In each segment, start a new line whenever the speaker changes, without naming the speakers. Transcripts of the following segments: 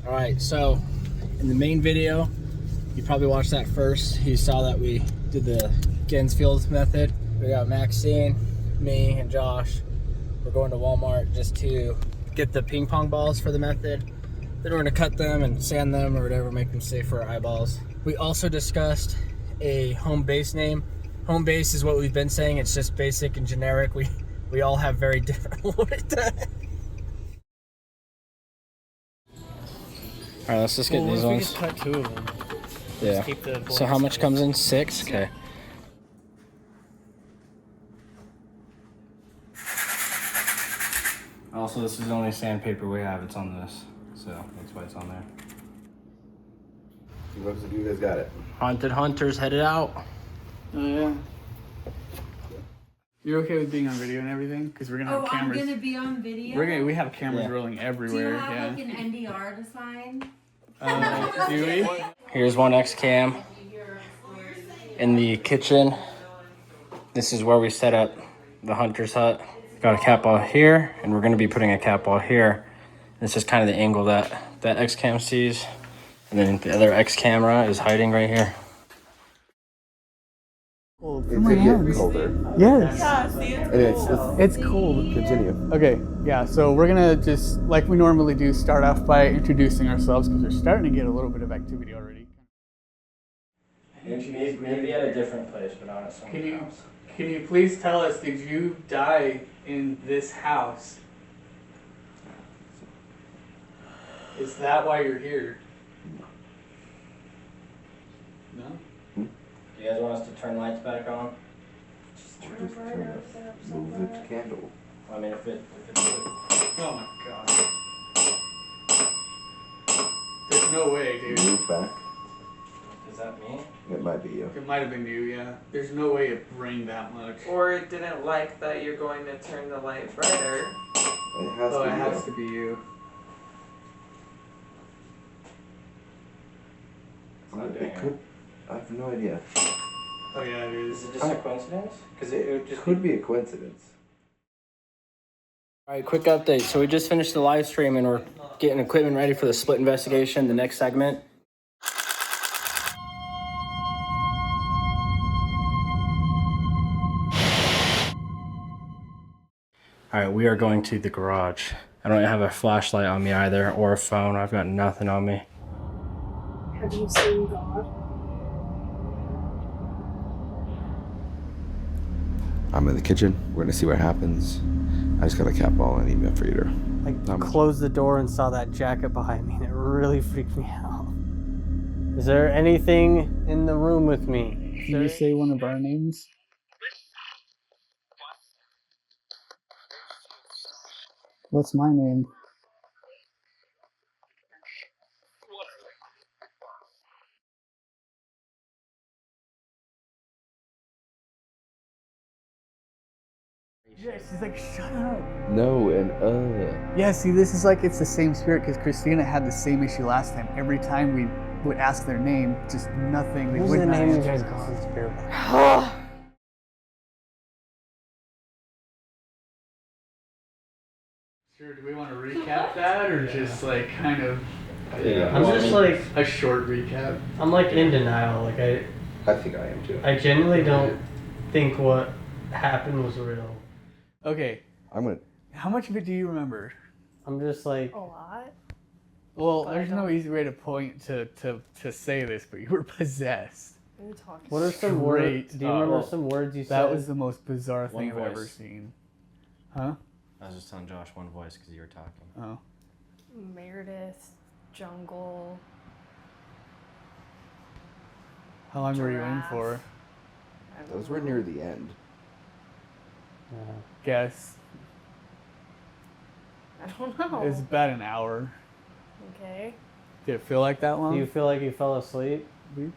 All right, so in the main video, you probably watched that first. You saw that we did the Gensfield method. We got Maxine, me, and Josh. We're going to Walmart just to get the ping pong balls for the method. Then we're gonna cut them and sand them or whatever, make them safe for our eyeballs. We also discussed a home base name. Home base is what we've been saying. It's just basic and generic. We all have very different. All right, let's just get these ones.
We just cut 2 of them.
Yeah. So how much comes in? 6? Okay. Also, this is the only sandpaper we have. It's on this, so that's why it's on there.
Looks like you guys got it.
Haunted Hunters headed out.
Oh yeah. You're okay with being on video and everything? Because we're gonna have cameras.
I'm gonna be on video.
We have cameras rolling everywhere.
Do you have like an NDR to sign?
Do we?
Here's one X cam in the kitchen. This is where we set up the hunter's hut. Got a cat ball here, and we're gonna be putting a cat ball here. This is kind of the angle that X cam sees, and then the other X camera is hiding right here.
It's getting colder.
Yes.
Yeah, see
It's cold.
Continue.
Okay, yeah, so we're gonna just, like we normally do, start off by introducing ourselves because we're starting to get a little bit of activity already.
Maybe at a different place, but not at some house.
Can you please tell us, did you die in this house? Is that why you're here? No?
Do you guys want us to turn lights back on?
Move the candle.
I mean, if it's
Oh my god. There's no way, dude.
Move back.
Is that me?
It might be you.
It might have been you, yeah. There's no way it rained that much.
Or it didn't like that you're going to turn the light brighter.
It has to
Oh,
be
it has
you.
to be you.
It could. I have no idea.
Oh yeah, it is.
Is it just a coincidence? Because it just
Could be a coincidence.
All right, quick update. So we just finished the live stream and we're getting equipment ready for the split investigation, the next segment. All right, we are going to the garage. I don't have a flashlight on me either or a phone. I've got nothing on me.
Have you seen God?
I'm in the kitchen. We're gonna see what happens. I just got a cat ball and email for eater.
I closed the door and saw that jacket behind me, and it really freaked me out. Is there anything in the room with me?
Can you say one of our names? What's my name? Yeah, she's like, shut up.
No, and
Yeah, see, this is like, it's the same spirit because Christina had the same issue last time. Every time we would ask their name, just nothing. They
What's
would
the
not
name you
answer.
guys call the spirit?
Sure, do we want to recap that or just like kind of
I'm just like,
a short recap?
I'm like in denial. Like
I think I am too.
I genuinely don't think what happened was real.
Okay,
I'm gonna.
how much of it do you remember?
I'm just like,
A lot.
Well,
But
there's
I
no
don't-
easy way to point to say this, but you were possessed.
What are you talking
what are some
Straight
words? Do you remember
up.
some words you said?
That was the most bizarre
One
thing I've ever
voice.
seen. Huh?
I was just telling Josh one voice because you were talking.
Oh.
Meredith, Jungle.
How long were you in
Giraffe.
for?
I don't
Those were
know.
near the end.
Guess.
I don't know.
It was about an hour.
Okay.
Did it feel like that long?
Do you feel like you fell asleep?
No.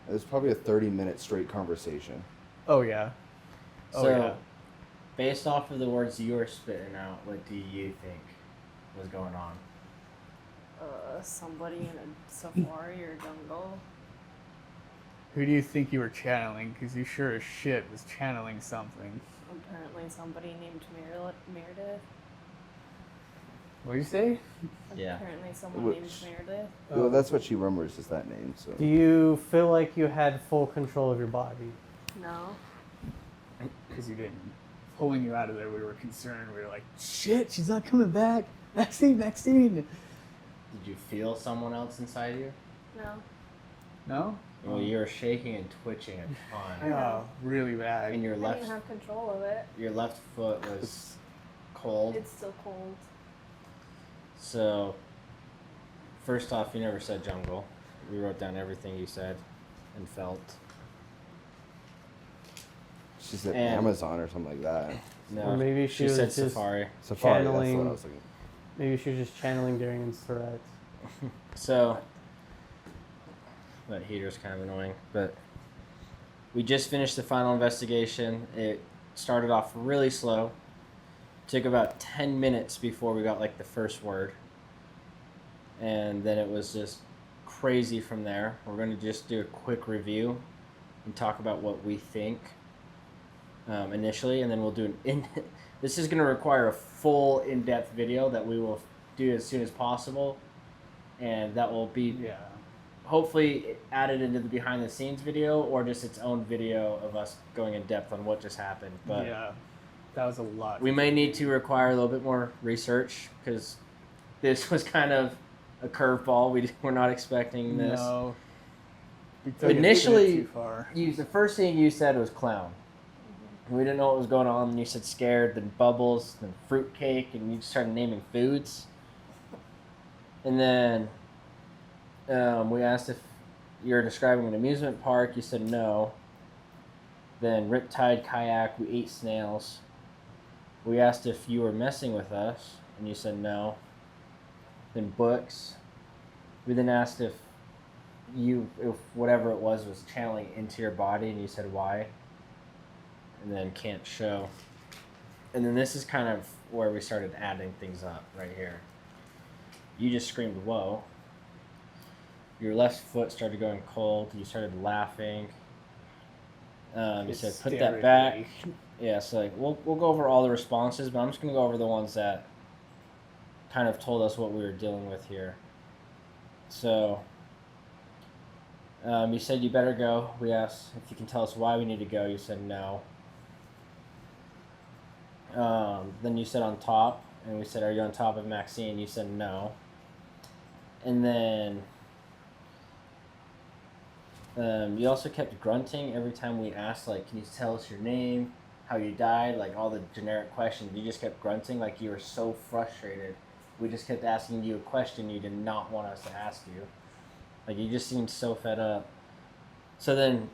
It was probably a 30-minute straight conversation.
Oh yeah. Oh
So,
yeah.
based off of the words you were spitting out, what do you think was going on?
Somebody in a safari or jungle.
Who do you think you were channeling? Because you sure as shit was channeling something.
Apparently somebody named Meredith.
What'd you say?
Yeah.
Apparently someone
Which-
named Meredith.
Well, that's what she remembers is that name. So
Do you feel like you had full control of your body?
No.
Because you didn't. Pulling you out of there, we were concerned. We were like, shit, she's not coming back. Maxine.
Did you feel someone else inside you?
No.
No?
Well, you were shaking and twitching a ton.
Oh, really bad.
And your
I
left
didn't have control of it.
foot was cold.
It's still cold.
So, first off, you never said jungle. We wrote down everything you said and felt.
she said
And-
Amazon or something like that.
No,
Or maybe she was
said
just
safari.
Safari. That's
Channeling-
what I was thinking.
Maybe she was just channeling Darian's threats.
So, that heater's kind of annoying, but we just finished the final investigation. It started off really slow. Took about 10 minutes before we got like the first word. And then it was just crazy from there. We're going to just do a quick review and talk about what we think initially, and then we'll do this is going to require a full in-depth video that we will do as soon as possible, and that will be
Yeah.
hopefully added into the behind the scenes video or just its own video of us going in depth on what just happened. But
Yeah. That was a lot.
we may need to require a little bit more research because this was kind of a curveball. We're not expecting this.
No. We took it
Initially,
too far.
the first thing you said was clown. We didn't know what was going on, and you said scared, then bubbles, then fruitcake, and you just started naming foods. And then we asked if you were describing an amusement park. You said no. Then Riptide Kayak, we ate snails. We asked if you were messing with us, and you said no. Then books. We then asked if whatever it was channeling into your body, and you said why. And then can't show. And then this is kind of where we started adding things up right here. You just screamed, whoa. Your left foot started going cold. You started laughing. You said, put that back. Yeah, so like we'll go over all the responses, but I'm just going to go over the ones that kind of told us what we were dealing with here. So, you said you better go. We asked if you can tell us why we need to go. You said no. Then you said on top, and we said, are you on top of Maxine? You said no. And then you also kept grunting every time we asked, like, can you tell us your name, how you died, like all the generic questions. You just kept grunting like you were so frustrated. We just kept asking you a question you did not want us to ask you. Like, you just seemed so fed up. So then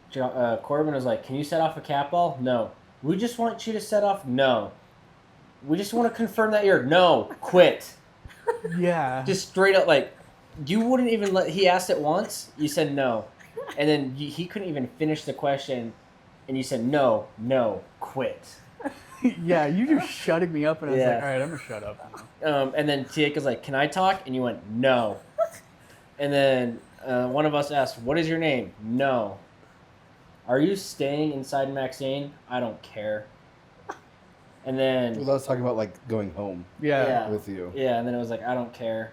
Corbin was like, can you set off a cat ball? No. We just want you to set off? No. We just want to confirm that you're... No. Quit.
Yeah.
Just straight up, like, you wouldn't even let... He asked it once. You said no. And then he couldn't even finish the question. And you said, no, quit.
Yeah, you just shutting me up, and I was
Yeah.
like, all right, I'm gonna shut up now.
And then Tiaka's like, can I talk? And you went, no. And then one of us asked, what is your name? No. Are you staying inside Maxine? I don't care. And then...
Well, I was talking about like going home
Yeah.
with you.
Yeah, and then it was like, I don't care.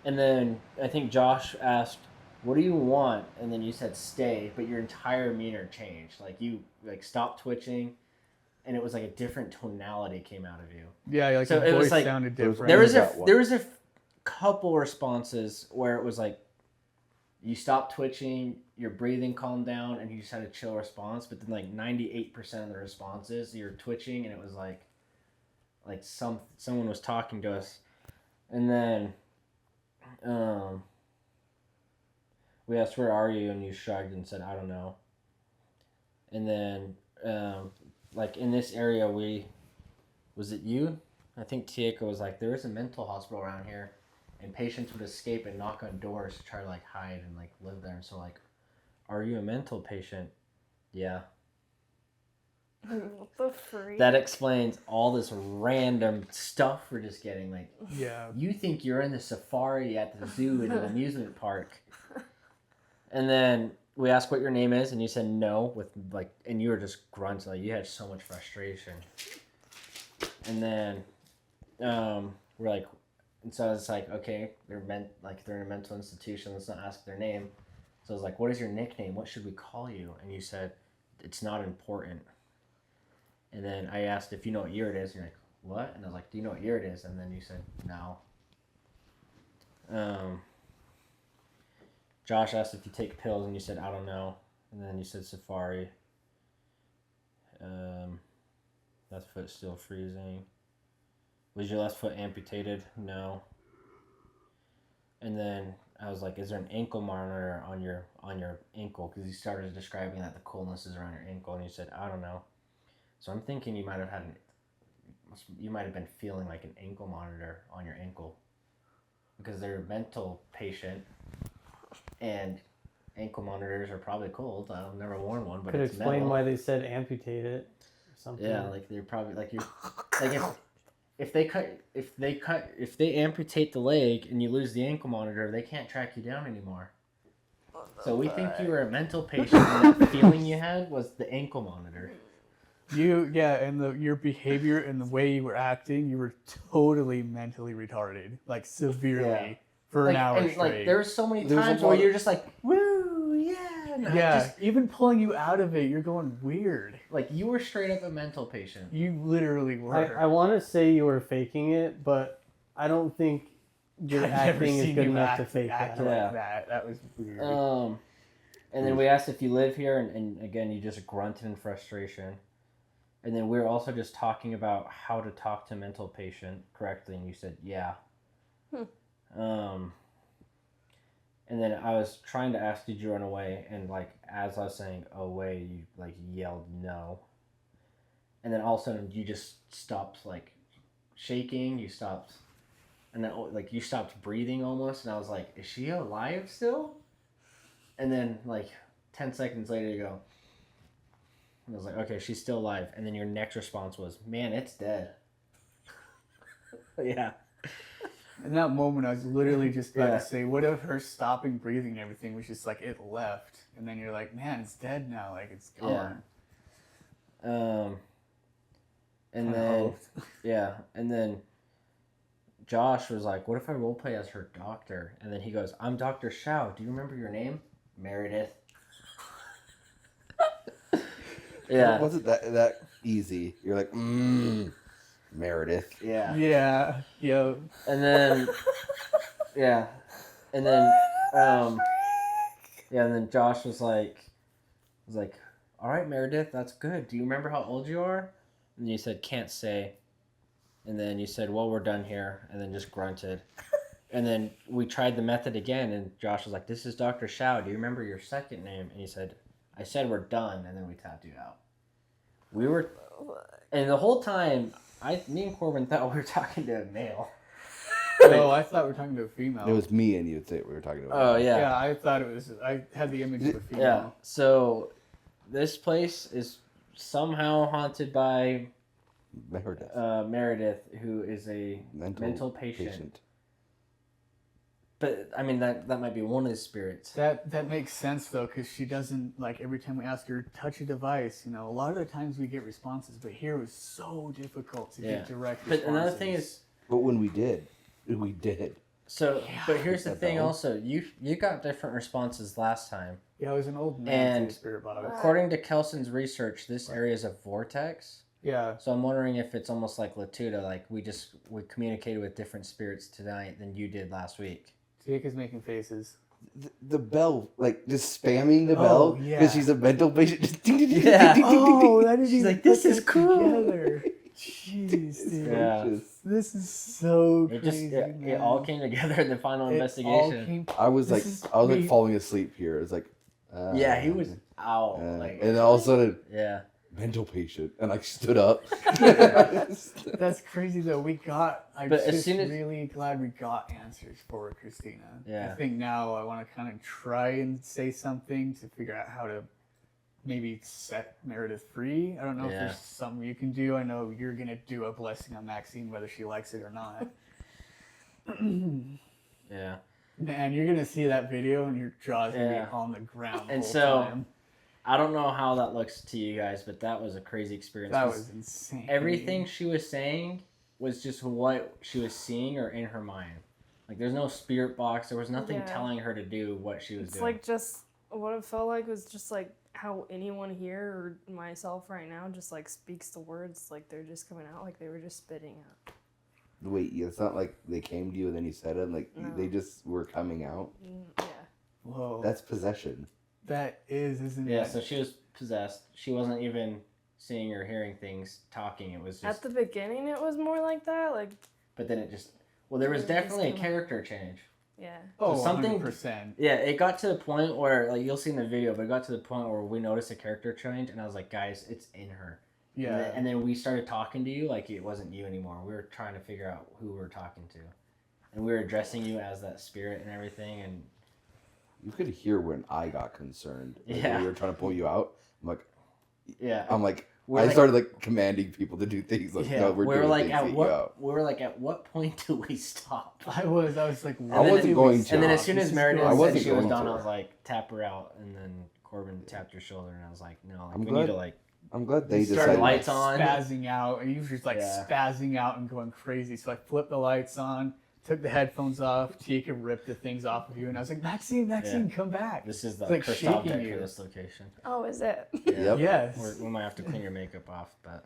And then I think Josh asked, what do you want? And then you said stay, but your entire demeanor changed. Like, you like stopped twitching, and it was like a different tonality came out of you.
Yeah, like
So
the
it was
voice
like-
sounded
there was-
different.
There was a couple responses where it was like, you stopped twitching, your breathing calmed down, and you just had a chill response. But then like 98% of the responses, you're twitching, and it was like someone was talking to us. And then we asked, where are you? And you shrugged and said, I don't know. And then like in this area, was it you? I think Tiaka was like, there is a mental hospital around here, and patients would escape and knock on doors to try to like hide and like live there. And so like, are you a mental patient? Yeah.
What the freak?
That explains all this random stuff we're just getting. Like,
Yeah.
you think you're in the safari at the zoo in an amusement park. And then we asked what your name is, and you said no with like, and you were just grunting. Like, you had so much frustration. And then we're like, And so I was like, okay, they're in a mental institution. Let's not ask their name. So I was like, what is your nickname? What should we call you? And you said, it's not important. And then I asked if you know what year it is. And you're like, what? And I was like, do you know what year it is? And then you said, no. Josh asked if you take pills, and you said, I don't know. And then you said Safari. Left foot still freezing. Was your left foot amputated? No. And then I was like, is there an ankle monitor on your ankle? Because you started describing that the coolness is around your ankle, and you said, I don't know. So I'm thinking you might have been feeling like an ankle monitor on your ankle, because they're a mental patient, and ankle monitors are probably cold. I've never worn one, but
Could
it's
explain
metal.
why they said amputate it or something.
Yeah, like they're probably like you, like if they amputate the leg and you lose the ankle monitor, they can't track you down anymore. So we think you were a mental patient, and that feeling you had was the ankle monitor.
And your behavior and the way you were acting, you were totally mentally retarded, like severely for an hour straight.
Like there were so many times where you're just like, woo, yeah.
Even pulling you out of it, you're going weird.
Like you were straight up a mental patient.
You literally were.
I want to say you were faking it, but I don't think your acting is good enough to fake that.
Like that. That was weird.
And then we asked if you live here, and again, you just grunted in frustration. And then we were also just talking about how to talk to a mental patient correctly, and you said, yeah. And then I was trying to ask, did you run away? And like, as I was saying, away, you like yelled no. And then all of a sudden you just stopped like shaking, you stopped, and then like you stopped breathing almost. And I was like, is she alive still? And then like 10 seconds later you go, and I was like, okay, she's still alive. And then your next response was, man, it's dead. Yeah.
In that moment, I was literally just about to say, what if her stopping breathing and everything was just like it left? And then you're like, man, it's dead now. Like it's gone.
And then, and then Josh was like, what if I roleplay as her doctor? And then he goes, I'm Dr. Shao. Do you remember your name? Meredith. Yeah.
It wasn't that easy. You're like, Meredith.
Yeah.
Yeah. Yo.
And then, and then, and then Josh was like, all right, Meredith, that's good. Do you remember how old you are? And you said, can't say. And then you said, well, we're done here. And then just grunted. And then we tried the method again, and Josh was like, this is Dr. Shao. Do you remember your second name? And he said, I said we're done, and then we tapped you out. And the whole time, me and Corbin thought we were talking to a male.
Oh, I thought we were talking to a female.
It was me and you'd say we were talking about.
Oh, yeah.
Yeah, I thought it was. I had the image of a female.
Yeah. So this place is somehow haunted by Meredith, who is a mental patient. But I mean that might be one of the spirits.
That makes sense though, because she doesn't like every time we ask her touch a device. You know, a lot of the times we get responses, but here it was so difficult to get direct responses.
But another thing is,
but when we did.
So, but here's the thing. Also, you got different responses last time.
Yeah, it was an old man
and
spirit box.
According to Kelson's research, this area is a vortex.
Yeah.
So I'm wondering if it's almost like Latuda, like we communicated with different spirits tonight than you did last week.
Jake is making faces.
The bell, like just spamming the bell because she's a mental patient. Just ding, ding, ding,
Yeah.
ding, ding, ding, ding,
Oh,
ding.
that is
She's like, this is cool.
Together. Jeez, dude.
Yeah.
This is so crazy.
It all came together in the final investigation.
I was like falling asleep here. It was like,
Yeah, he was out.
and then all of a sudden, mental patient, and I stood up.
That's crazy though. I'm really glad we got answers for Christina.
Yeah.
I think now I want to kind of try and say something to figure out how to maybe set Meredith free. I don't know if there's something you can do. I know you're gonna do a blessing on Maxine whether she likes it or not.
Yeah.
Man, you're gonna see that video and your jaw's gonna be on the ground the
and
whole
so
time.
I don't know how that looks to you guys, but that was a crazy experience.
That was insane.
Everything she was saying was just what she was seeing or in her mind. Like, there's no spirit box. There was nothing telling her to do what she was doing.
It's like just what it felt like was just like how anyone here or myself right now just like speaks the words like they're just coming out like they were just spitting out.
Wait, it's not like they came to you and then you said it. Like they just were coming out.
Yeah.
Whoa.
That's possession.
That is, isn't it?
Yeah, so she was possessed. She wasn't even seeing or hearing things, talking. It was just...
At the beginning, it was more like that. Like.
But then it just... Well, there was definitely a character change.
Yeah.
Oh,
so something,
100%.
Yeah, it got to the point where, like, you'll see in the video, but it got to the point where we noticed a character change, and I was like, guys, it's in her.
Yeah.
And then we started talking to you like it wasn't you anymore. We were trying to figure out who we were talking to. And we were addressing you as that spirit and everything, and...
You could hear when I got concerned. Like,
Yeah.
when we were trying to pull you out.
Yeah.
I'm like,
We're
I
like,
started like commanding people to do things. Like, no, we're doing
like,
things
at
to get
what,
you out.
we were like, at what point do we stop?
I was like,
I wasn't going to.
And then as soon as Meredith
I
said
wasn't
she was
going
done,
to.
I was like, tap her out. And then Corbin tapped your shoulder, and I was like, no, like,
I'm
we
glad-
need to, like...
I'm glad they
you started
decided.
lights on.
spazzing out, and you were just like
Yeah.
spazzing out and going crazy. So I flipped the lights on, took the headphones off, Tika ripped the things off of you, and I was like, Maxine, come back.
This is the
It's like
first
shaking
object
you.
for this location.
Oh, is it?
Yep.
Yes.
We might have to clean your makeup off, but...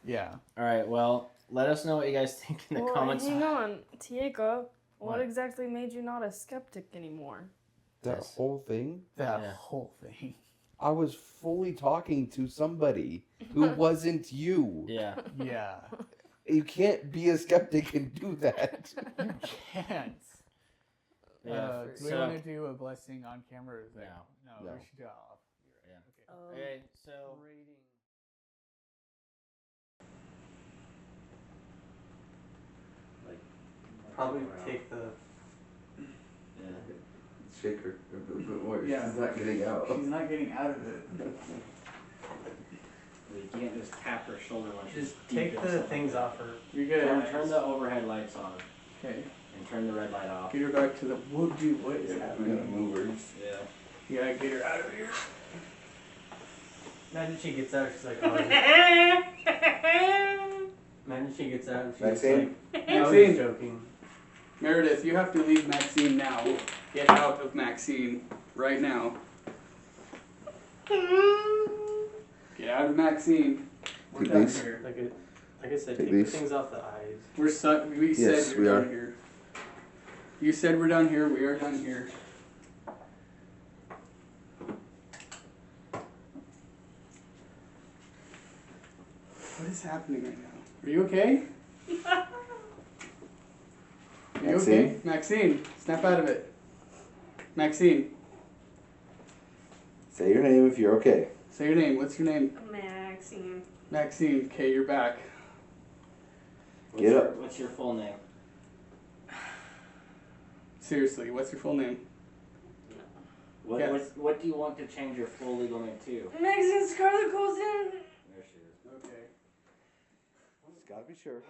Yeah.
All right, well, let us know what you guys think in the comments.
Hang on, Tieka. What
What?
exactly made you not a skeptic anymore?
That
Yes.
whole thing.
That
Yeah.
whole thing.
I was fully talking to somebody who wasn't you.
Yeah.
Yeah.
You can't be a skeptic and do that.
You can't.
Yeah.
Do we want to do a blessing on camera? Or is that, no,
No.
we should do it off.
Yeah. Okay, so...
Probably take the.
Yeah.
Shake her a bit more.
Yeah.
She's not getting out.
She's not getting out of it.
You can't just tap her shoulder when she's
Just
deep
take
in
the
something.
things off her.
You're good.
Turn the overhead lights on
Okay.
and turn the red light off.
Get her back to the. What is
We gotta
happening?
move her.
Yeah.
You gotta get her out of here.
Imagine she gets out, she's like, oh. Imagine she gets out and she's
Maxine?
like, I was
Maxine.
joking.
Meredith, you have to leave Maxine now. Get out of Maxine right now. Get out of Maxine.
We're
Take
down
these.
here. Like I said,
Take
take
these.
the things off the eyes.
We
Yes,
said
we
you're
are.
done here. You said we're done here. We are done here. What is happening right now? Are you okay? Are you okay? Maxine, snap out of it. Maxine,
Say your name if you're okay.
say your name. What's your name?
Maxine.
Maxine. Okay, you're back.
Get up.
What's your full name?
Seriously, what's your full name? Yes.
What do you want to change your full legal name to?
Maxine Scarlett Colson.
There she is.
Okay.
Just gotta be sure.